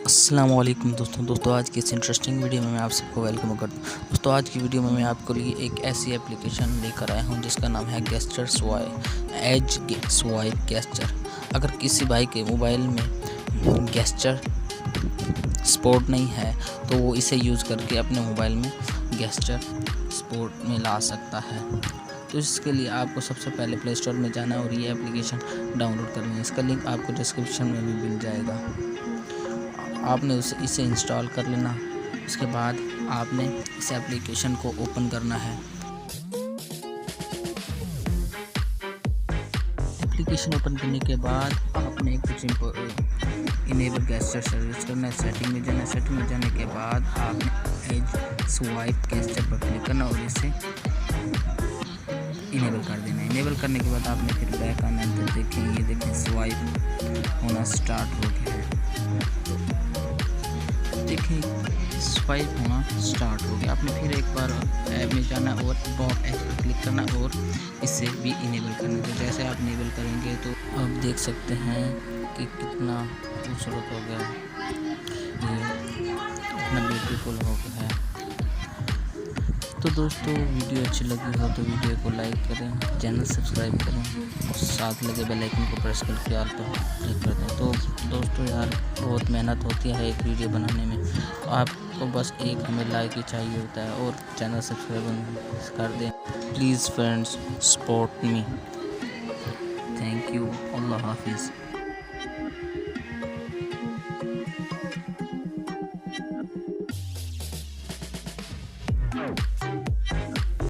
अस्सलामुअलैकुम दोस्तों आज की इस इंटरेस्टिंग वीडियो में मैं आप सबको वेलकम करता हूँ। दोस्तों आज की वीडियो में मैं आपके लिए एक ऐसी एप्लीकेशन लेकर आया हूँ जिसका नाम है गेस्चर स्वाइप गेस्चर। अगर किसी भाई के मोबाइल में गेस्चर सपोर्ट नहीं है तो वो इसे यूज़ करके अपने मोबाइल में गेस्चर सपोर्ट में ला सकता है। तो इसके लिए आपको सबसे पहले प्ले स्टोर में जाना और ये एप्लीकेशन डाउनलोड करनी है। इसका लिंक आपको डिस्क्रिप्शन में भी मिल जाएगा। आपने इसे इंस्टॉल कर लेना। उसके बाद आपने इस एप्लीकेशन को ओपन करना है। एप्लीकेशन ओपन करने के बाद आपने कुछ इनेबल गेस्चर सर्विस करना है। सेटिंग में जाना है। सेटिंग में जाने के बाद आपने एज स्वाइप गेस्चर पर क्लिक करना और इसे इनेबल कर देना है। इनेबल करने के बाद आपने फिर बैक आना है। तो देखें स्वाइप होना स्टार्ट हो गया है। देखिए स्वाइप होना स्टार्ट हो गया। आपने फिर एक बार ऐप में जाना और अबाउट ऐप पर क्लिक करना और इसे भी इनेबल करना। तो जैसे आप इनेबल करेंगे तो आप देख सकते हैं कि कितना खूबसूरत हो गया, ये कितना ब्यूटीफुल हो गया है। तो दोस्तों वीडियो अच्छी लगी हो तो वीडियो को लाइक करें, चैनल सब्सक्राइब करें और साथ लगे बेल आइकन को प्रेस करके ऑल पर क्लिक कर दें। तो दोस्तों यार बहुत मेहनत होती है एक वीडियो बनाने में, तो आपको बस एक हमें लाइक ही चाहिए होता है और चैनल सब्सक्राइब कर दें। Please friends support me. Thank you. Allah हाफिज़।